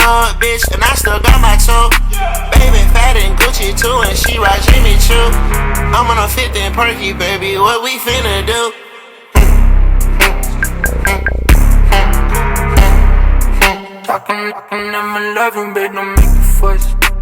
up, bitch, and I still got my toe. Baby fat and Gucci too, and she ride Jimmy Choo. I'm on a 50 and perky, baby, what we finna do? Talking, I'm in love, babe, don't make a fuss.